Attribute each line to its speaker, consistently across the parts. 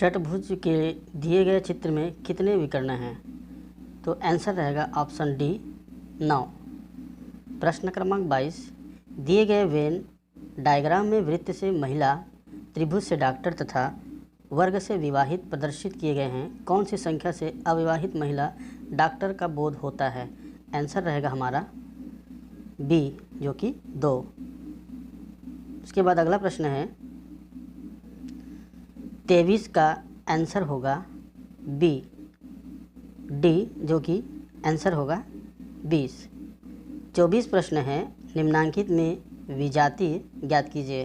Speaker 1: षट्भुज के दिए गए चित्र में कितने विकर्ण हैं? तो आंसर रहेगा ऑप्शन डी 9। प्रश्न क्रमांक 22, दिए गए वेन डायग्राम में वृत्त से महिला, त्रिभुज से डॉक्टर तथा वर्ग से विवाहित प्रदर्शित किए गए हैं। कौन सी संख्या से अविवाहित महिला डॉक्टर का बोध होता है? आंसर रहेगा हमारा बी जो कि 2। उसके बाद अगला प्रश्न है 23 का आंसर होगा बी, डी जो कि आंसर होगा 20। 24 प्रश्न है निम्नांकित में विजातीय ज्ञात कीजिए।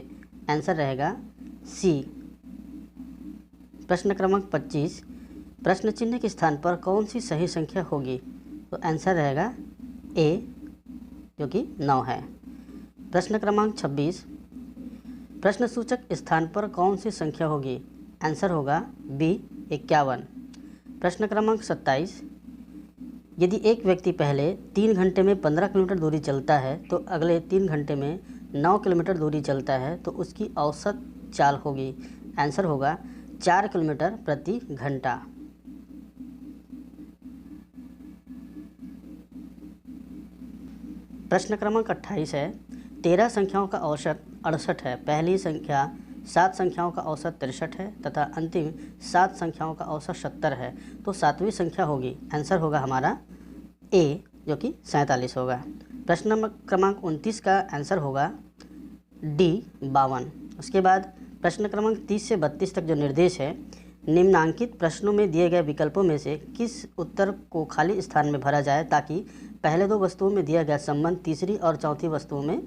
Speaker 1: आंसर रहेगा सी। प्रश्न क्रमांक 25, प्रश्न चिन्ह के स्थान पर कौन सी सही संख्या होगी? तो आंसर रहेगा ए जो कि 9 है। प्रश्न क्रमांक 26, प्रश्न सूचक स्थान पर कौन सी संख्या होगी? आंसर होगा बी 51। प्रश्न क्रमांक 27, यदि एक व्यक्ति पहले 3 घंटे में 15 किलोमीटर दूरी चलता है तो अगले 3 घंटे में 9 किलोमीटर दूरी चलता है तो उसकी औसत चाल होगी। आंसर होगा 4 किलोमीटर प्रति घंटा। प्रश्न क्रमांक 28 है 13 संख्याओं का औसत 68 है, पहली संख्या 7 संख्याओं का औसत 63 है तथा अंतिम 7 संख्याओं का औसत 70 है तो 7वीं संख्या होगी। आंसर होगा हमारा ए जो कि 47 होगा। प्रश्न क्रमांक 29 का आंसर होगा डी 52। उसके बाद प्रश्न क्रमांक 30 से 32 तक जो निर्देश है, निम्नांकित प्रश्नों में दिए गए विकल्पों में से किस उत्तर को खाली स्थान में भरा जाए ताकि पहले 2 वस्तुओं में दिया गया संबंध तीसरी और चौथी वस्तुओं में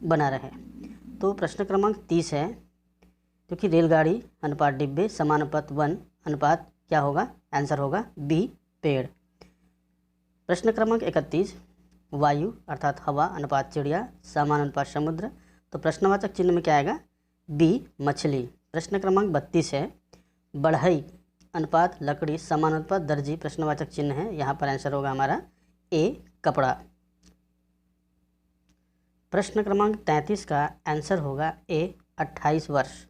Speaker 1: बना रहे। तो प्रश्न क्रमांक 30 है जो कि रेलगाड़ी अनुपात डिब्बे समानुपात वन अनुपात क्या होगा? आंसर होगा बी पेड़। प्रश्न क्रमांक 31, वायु अर्थात हवा अनुपात चिड़िया समानुपात समुद्र, तो प्रश्नवाचक चिन्ह में क्या आएगा? बी मछली। प्रश्न क्रमांक 32 है बढ़ई अनुपात लकड़ी समानुपात दर्जी, प्रश्नवाचक चिन्ह है, यहाँ पर आंसर होगा हमारा ए कपड़ा। प्रश्न क्रमांक 33 का आंसर होगा ए 28 वर्ष।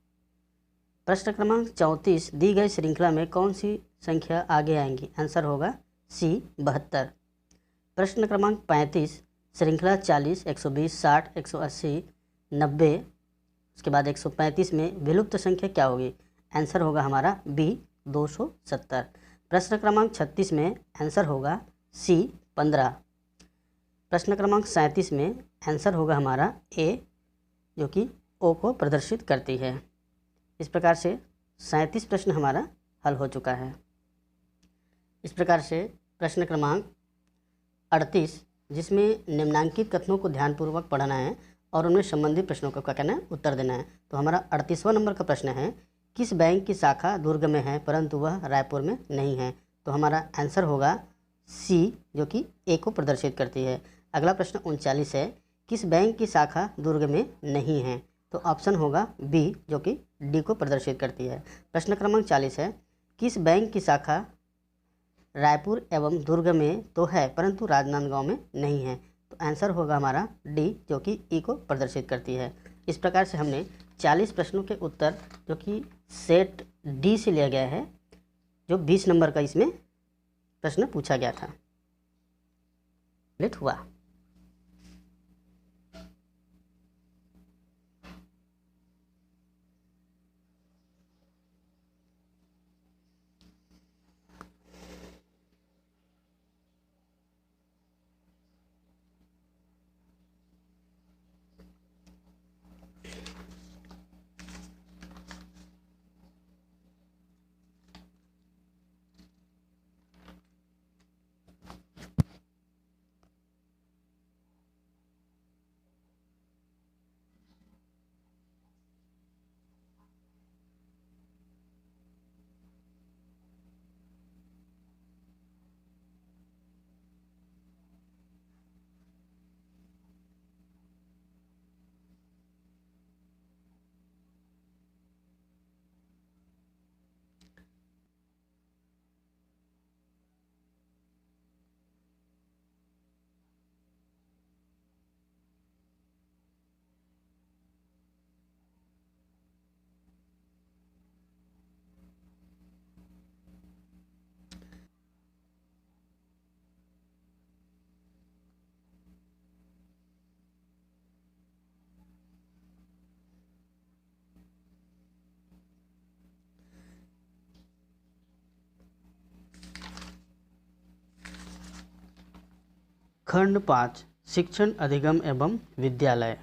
Speaker 1: प्रश्न क्रमांक 34, दी गई श्रृंखला में कौन सी संख्या आगे आएंगी? आंसर होगा सी 72। प्रश्न क्रमांक 35, श्रृंखला 40, 120, 60, 180, 90, उसके बाद 135 में विलुप्त संख्या क्या होगी? आंसर होगा हमारा बी 270। प्रश्न क्रमांक 36 में आंसर होगा सी 15। प्रश्न क्रमांक 37 में आंसर होगा हमारा ए जो कि ओ को प्रदर्शित करती है। इस प्रकार से 37 प्रश्न हमारा हल हो चुका है। इस प्रकार से प्रश्न क्रमांक 38, जिसमें निम्नांकित कथनों को ध्यानपूर्वक पढ़ना है और उनमें संबंधित प्रश्नों का क्या करना है? उत्तर देना है। तो हमारा 38वां नंबर का प्रश्न है किस बैंक की शाखा दुर्ग में है परंतु वह रायपुर में नहीं है? तो हमारा आंसर होगा सी जो कि ए को प्रदर्शित करती है। अगला प्रश्न 39 है किस बैंक की शाखा दुर्ग में नहीं है? तो ऑप्शन होगा बी जो कि डी को प्रदर्शित करती है। प्रश्न क्रमांक 40 है किस बैंक की शाखा रायपुर एवं दुर्ग में तो है परंतु राजनांदगांव में नहीं है? तो आंसर होगा हमारा डी जो कि ई को प्रदर्शित करती है। इस प्रकार से हमने 40 प्रश्नों के उत्तर जो कि सेट डी से लिया गया है, जो 20 नंबर का इसमें प्रश्न पूछा गया था, लेट हुआ। खंड 5 शिक्षण अधिगम एवं विद्यालय।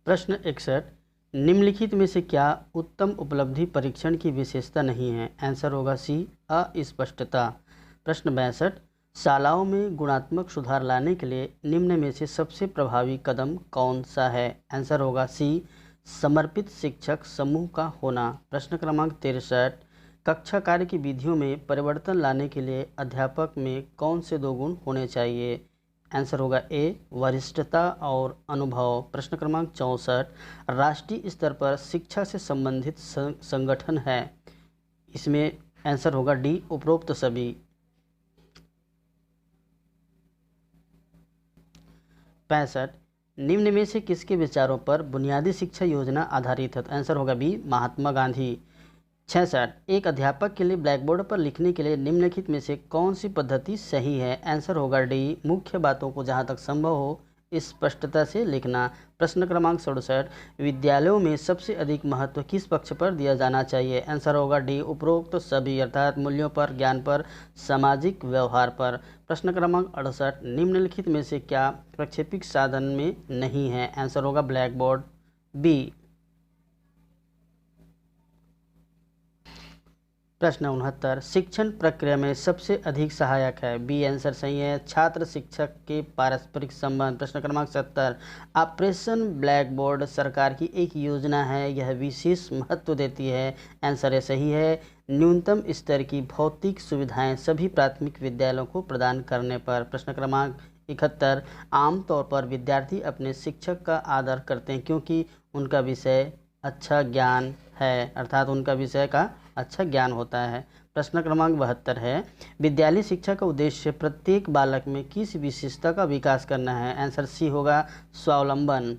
Speaker 1: प्रश्न 61 निम्नलिखित में से क्या उत्तम उपलब्धि परीक्षण की विशेषता नहीं है? आंसर होगा सी अस्पष्टता। प्रश्न 62 शालाओं में गुणात्मक सुधार लाने के लिए निम्न में से सबसे प्रभावी कदम कौन सा है? आंसर होगा सी समर्पित शिक्षक समूह का होना। प्रश्न क्रमांक 63 कक्षा कार्य की विधियों में परिवर्तन लाने के लिए अध्यापक में कौन से 2 गुण होने चाहिए? आंसर होगा ए वरिष्ठता और अनुभव। प्रश्न क्रमांक 64 राष्ट्रीय स्तर पर शिक्षा से संबंधित संगठन है, इसमें आंसर होगा डी उपरोक्त सभी। 65 निम्न में से किसके विचारों पर बुनियादी शिक्षा योजना आधारित है? आंसर होगा बी महात्मा गांधी। 66 एक अध्यापक के लिए ब्लैक बोर्ड पर लिखने के लिए निम्नलिखित में से कौन सी पद्धति सही है? आंसर होगा डी मुख्य बातों को जहां तक संभव हो स्पष्टता से लिखना। प्रश्न क्रमांक 67 विद्यालयों में सबसे अधिक महत्व किस पक्ष पर दिया जाना चाहिए? आंसर होगा डी उपरोक्त सभी, अर्थात मूल्यों पर, ज्ञान पर, सामाजिक व्यवहार पर। प्रश्न क्रमांक 68 निम्नलिखित में से क्या प्रक्षेपित साधन में नहीं है? आंसर होगा ब्लैक बोर्ड बी। प्रश्न 69 शिक्षण प्रक्रिया में सबसे अधिक सहायक है? बी आंसर सही है छात्र शिक्षक के पारस्परिक संबंध। प्रश्न क्रमांक 70 ऑपरेशन ब्लैक बोर्ड सरकार की एक योजना है, यह विशेष महत्व देती है। आंसर है सही है न्यूनतम स्तर की भौतिक सुविधाएं सभी प्राथमिक विद्यालयों को प्रदान करने पर। प्रश्न क्रमांक 71 आमतौर पर विद्यार्थी अपने शिक्षक का आदर करते हैं क्योंकि उनका विषय अच्छा ज्ञान है, अर्थात उनका विषय का अच्छा ज्ञान होता है। प्रश्न क्रमांक 72 है विद्यालय शिक्षा का उद्देश्य प्रत्येक बालक में किस विशेषता का विकास करना है? आंसर सी होगा स्वावलंबन।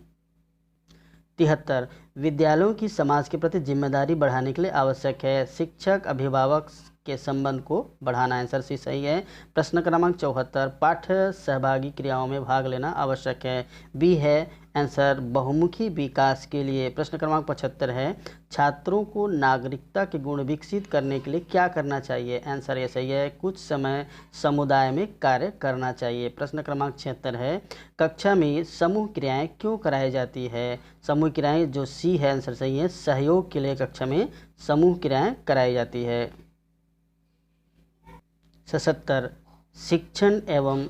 Speaker 1: 73 विद्यालयों की समाज के प्रति जिम्मेदारी बढ़ाने के लिए आवश्यक है शिक्षक अभिभावक के संबंध को बढ़ाना। आंसर सी सही है। प्रश्न क्रमांक 74 पाठ्य सहभागी क्रियाओं में भाग लेना आवश्यक है। बी है आंसर बहुमुखी विकास के लिए। प्रश्न क्रमांक 75 है छात्रों को नागरिकता के गुण विकसित करने के लिए क्या करना चाहिए? आंसर ये सही है कुछ समय समुदाय में कार्य करना चाहिए। प्रश्न क्रमांक 76 है कक्षा में समूह क्रियाएं क्यों कराई जाती है? समूह क्रियाएं जो सी है आंसर सही है सहयोग के लिए कक्षा में समूह क्रियाएं कराई जाती है। 77 शिक्षण एवं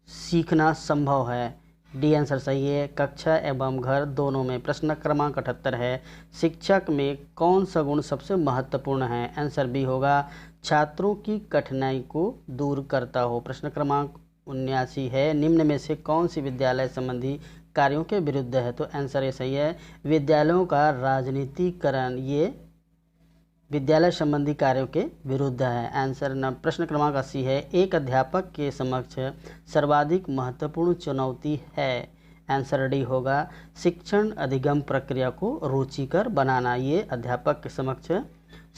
Speaker 1: सीखना संभव है। डी आंसर सही है कक्षा एवं घर दोनों में। प्रश्न क्रमांक 78 है शिक्षक में कौन सा गुण सबसे महत्वपूर्ण है? आंसर बी होगा छात्रों की कठिनाई को दूर करता हो। प्रश्न क्रमांक 79 है निम्न में से कौन सी विद्यालय संबंधी कार्यों के विरुद्ध है? तो आंसर ये सही है विद्यालयों का राजनीतिकरण, ये विद्यालय संबंधी कार्यों के विरुद्ध है। आंसर प्रश्न क्रमांक 80 है एक अध्यापक के समक्ष सर्वाधिक महत्वपूर्ण चुनौती है? आंसर डी होगा शिक्षण अधिगम प्रक्रिया को रुचिकर बनाना, ये अध्यापक के समक्ष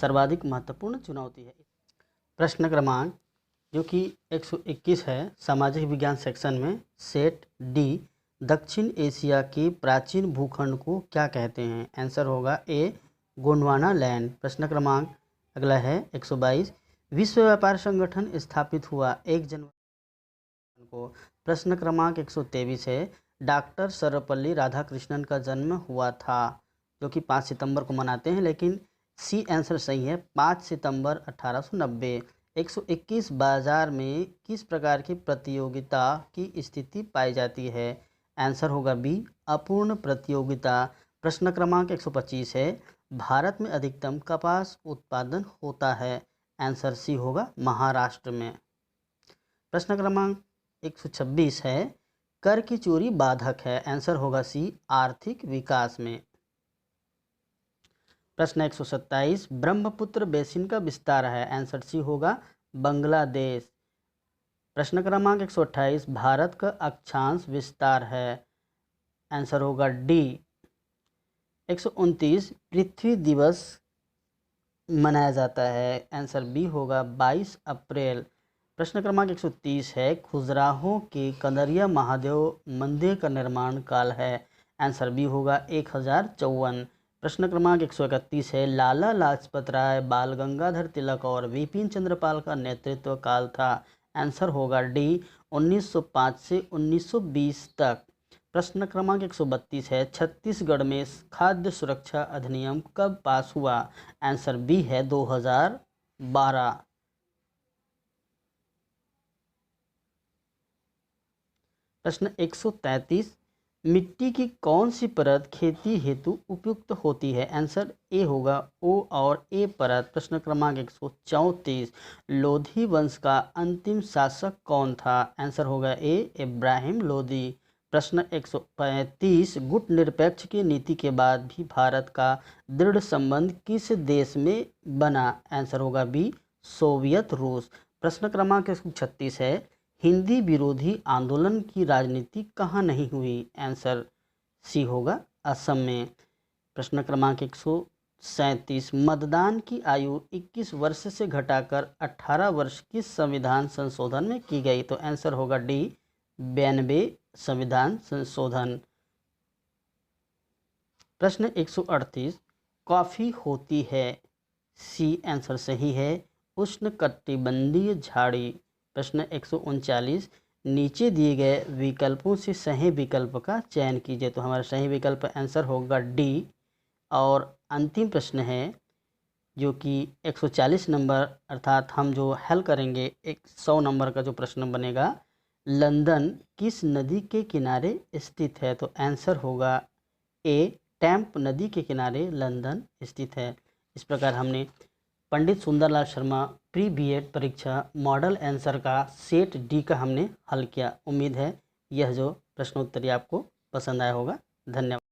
Speaker 1: सर्वाधिक महत्वपूर्ण चुनौती है। प्रश्न क्रमांक जो कि 121 है सामाजिक विज्ञान सेक्शन में सेट डी दक्षिण एशिया के प्राचीन भूखंड को क्या कहते हैं? आंसर होगा ए गोंडवाना लैंड। प्रश्न क्रमांक अगला है 122 विश्व व्यापार संगठन स्थापित हुआ 1 जनवरी को। प्रश्न क्रमांक 123 है डॉक्टर सर्वपल्ली राधाकृष्णन का जन्म हुआ था, जो कि 5 सितंबर को मनाते हैं, लेकिन सी आंसर सही है 5 सितंबर 1890। 121 बाजार में किस प्रकार की प्रतियोगिता की स्थिति पाई जाती है? आंसर होगा बी अपूर्ण प्रतियोगिता। प्रश्न क्रमांक 125 है भारत में अधिकतम कपास उत्पादन होता है? आंसर सी होगा महाराष्ट्र में। प्रश्न क्रमांक 126 है कर की चोरी बाधक है? आंसर होगा सी आर्थिक विकास में। प्रश्न 127 ब्रह्मपुत्र बेसिन का विस्तार है? आंसर सी होगा बांग्लादेश। प्रश्न क्रमांक 128 भारत का अक्षांश विस्तार है? आंसर होगा डी। 129 पृथ्वी दिवस मनाया जाता है? आंसर बी होगा 22 अप्रैल। प्रश्न क्रमांक 130 है खजुराहो के कंदरिया महादेव मंदिर का निर्माण काल है? आंसर बी होगा 1054। प्रश्न क्रमांक 131 है लाला लाजपत राय, बाल गंगाधर तिलक और विपिन चंद्रपाल का नेतृत्व काल था? आंसर होगा डी 1905 से 1920 तक। प्रश्न क्रमांक 132 है, छत्तीसगढ़ में खाद्य सुरक्षा अधिनियम कब पास हुआ? आंसर बी है 2012। प्रश्न 133, मिट्टी की कौन सी परत खेती हेतु उपयुक्त होती है? आंसर ए होगा ओ और ए परत। प्रश्न क्रमांक 134, लोधी वंश का अंतिम शासक कौन था? आंसर होगा ए इब्राहिम लोदी। प्रश्न 135, गुट निरपेक्ष की नीति के बाद भी भारत का दृढ़ संबंध किस देश में बना? आंसर होगा बी सोवियत रूस। प्रश्न क्रमांक 136 है, हिंदी विरोधी आंदोलन की राजनीति कहाँ नहीं हुई? आंसर सी होगा असम में। प्रश्न क्रमांक 137, मतदान की आयु 21 वर्ष से घटाकर 18 वर्ष किस संविधान संशोधन में की गई? तो आंसर होगा डी 92 संविधान संशोधन। प्रश्न 138, कॉफी होती है? सी आंसर सही है उष्णकटिबंधीय झाड़ी। प्रश्न 139, नीचे दिए गए विकल्पों से सही विकल्प का चयन कीजिए। तो हमारा सही विकल्प आंसर होगा डी। और अंतिम प्रश्न है जो कि 140 नंबर, अर्थात हम जो हल करेंगे 100 नंबर का जो प्रश्न बनेगा, लंदन किस नदी के किनारे स्थित है? तो आंसर होगा ए टेम्प नदी के किनारे लंदन स्थित है। इस प्रकार हमने पंडित सुंदरलाल शर्मा प्री बीएड परीक्षा मॉडल आंसर का सेट डी का हमने हल किया। उम्मीद है यह जो प्रश्नोत्तरी आपको पसंद आया होगा। धन्यवाद।